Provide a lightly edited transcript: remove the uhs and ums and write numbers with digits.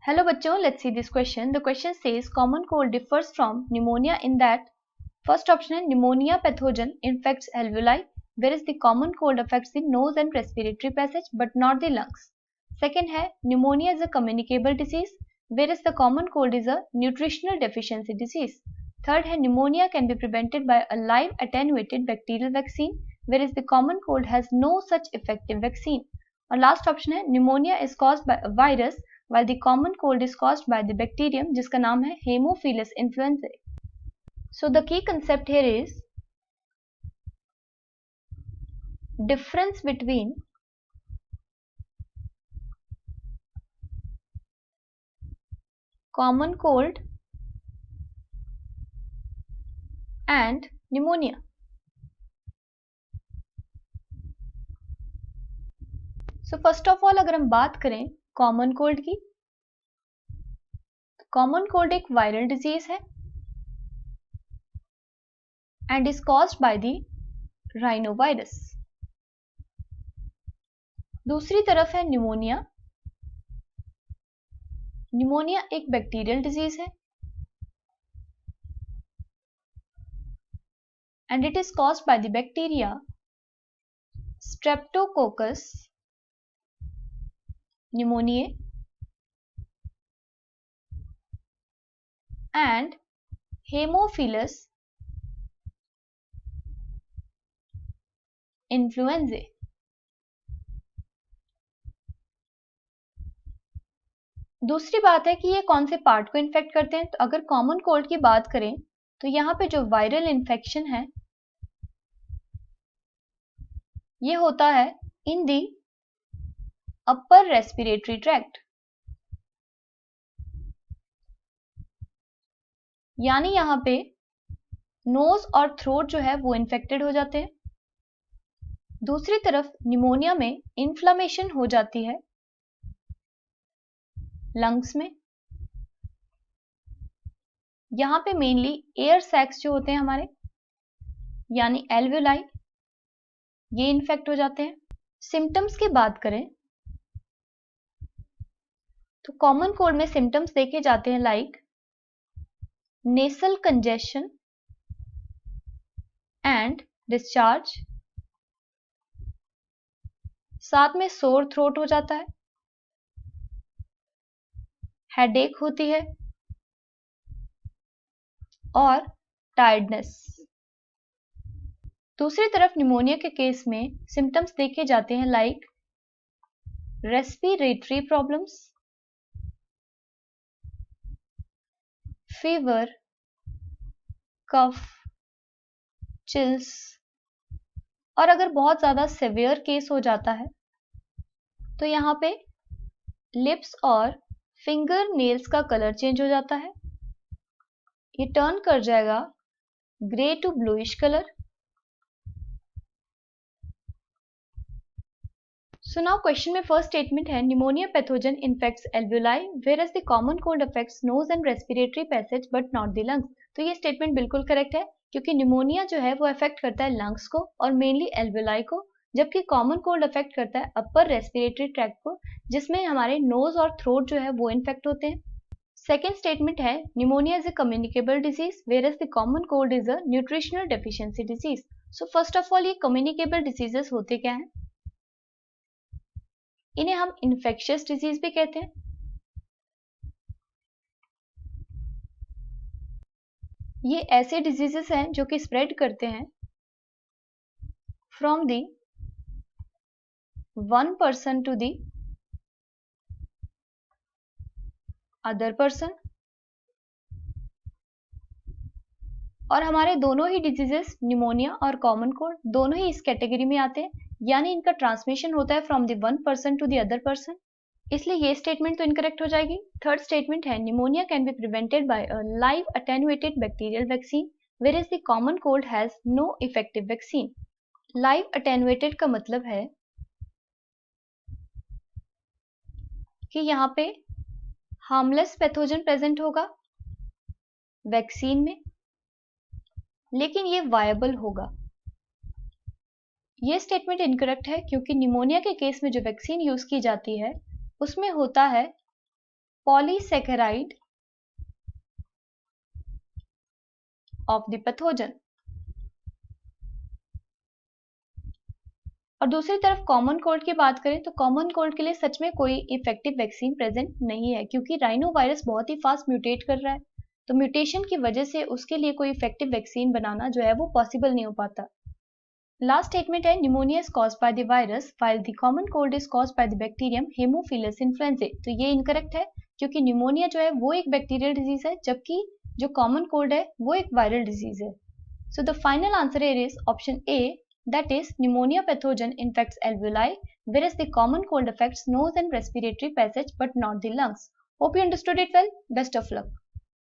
Hello बच्चों, let's see this question. The question says common cold differs from pneumonia in that first option है pneumonia pathogen infects alveoli, whereas the common cold affects the nose and respiratory passage but not the lungs. Second है pneumonia is a communicable disease, whereas the common cold is a nutritional deficiency disease. Third है pneumonia can be prevented by a live attenuated bacterial vaccine, whereas the common cold has no such effective vaccine. और last option है pneumonia is caused by a virus while the common cold is caused by the bacterium जिसका नाम है Haemophilus influenzae. So the key concept here is difference between common cold and pneumonia. So first of all अगर हम बात करें common cold की, common cold एक viral disease है and is caused by the rhinovirus. दूसरी तरफ है न्यूमोनिया. न्यूमोनिया एक बैक्टीरियल डिजीज है and it is caused by the bacteria Streptococcus pneumoniae and Haemophilus influenzae. दूसरी बात है कि ये कौन से पार्ट को इन्फेक्ट करते हैं. तो अगर कॉमन कोल्ड की बात करें तो यहाँ पे जो वायरल इन्फेक्शन है ये होता है इन दी अपर रेस्पिरेटरी ट्रैक्ट, यानी यहाँ पे नोज और थ्रोट जो है वो इन्फेक्टेड हो जाते हैं. दूसरी तरफ निमोनिया में इन्फ्लामेशन हो जाती है लंग्स में. यहाँ पे मेनली एयर सैक्स जो होते हैं हमारे यानी एल्वेलाई ये इन्फेक्ट हो जाते हैं. सिम्टम्स की बात करें तो कॉमन कोल्ड में सिम्टम्स देखे जाते हैं like nasal congestion and discharge, साथ में सोर थ्रोट हो जाता है, हेडेक होती है और टायर्डनेस. दूसरी तरफ निमोनिया के केस में सिम्टम्स देखे जाते हैं लाइक रेस्पिरेटरी प्रॉब्लम्स, फीवर, कफ, चिल्स, और अगर बहुत ज्यादा सिवियर केस हो जाता है तो यहाँ पे लिप्स और फिंगर नेल्स का कलर चेंज हो जाता है. ये टर्न कर जाएगा grey to bluish colour. So now question में फर्स्ट स्टेटमेंट है pneumonia pathogen infects alveoli whereas the common cold affects nose and respiratory passage but not the lungs. तो ये स्टेटमेंट बिल्कुल करेक्ट है क्योंकि निमोनिया जो है वो अफेक्ट करता है लंग्स को और मेनली एल्वेलाई को, जबकि कॉमन कोल्ड अफेक्ट करता है अपर रेस्पिरेटरी ट्रैक्ट को जिसमें हमारे नोज और थ्रोट जो है वो इन्फेक्ट होते हैं. सेकेंड स्टेटमेंट है pneumonia is a communicable disease whereas the common cold is a nutritional deficiency disease. So first of all ये कम्युनिकेबल डिजीजेस होते क्या हैं? इन्हें हम इन्फेक्शियस डिजीज भी कहते हैं. ये ऐसे डिजीजेस हैं जो कि स्प्रेड करते हैं from the one person to the other person. और हमारे दोनों ही डिजीजेस निमोनिया और कॉमन कोल्ड दोनों ही इस कैटेगरी में आते हैं, यानी इनका ट्रांसमिशन होता है from the one person to the other person, इसलिए ये स्टेटमेंट तो इनकरेक्ट हो जाएगी. थर्ड स्टेटमेंट है pneumonia can be prevented by a live attenuated bacterial vaccine whereas the common cold has no effective vaccine. Live attenuated का मतलब है कि यहाँ पे हार्मलेस पैथोजन प्रेजेंट होगा वैक्सीन में, लेकिन ये वायबल होगा. ये स्टेटमेंट इनकरेक्ट है क्योंकि निमोनिया के केस में जो वैक्सीन यूज की जाती है उसमें होता है polysaccharide of the pathogen. और दूसरी तरफ कॉमन कोल्ड की बात करें तो कॉमन कोल्ड के लिए सच में कोई इफेक्टिव वैक्सीन प्रेजेंट नहीं है, क्योंकि राइनो वायरस बहुत ही फास्ट म्यूटेट कर रहा है, तो म्यूटेशन की वजह से उसके लिए कोई इफेक्टिव वैक्सीन बनाना जो है वो पॉसिबल नहीं हो पाता। लास्ट स्टेटमेंट है pneumonia is caused by the virus while the common cold is caused by the bacterium haemophilus influenzae. तो ये इनकरेक्ट है, क्योंकि निमोनिया जो है वो एक बैक्टीरियल डिजीज है, जबकि जो कॉमन कोल्ड है वो एक वायरल डिजीज है। So the final answer here is option A, that is pneumonia pathogen infects alveoli, whereas the common cold affects nose and respiratory passage but not the lungs. Hope you understood it well. Best of luck.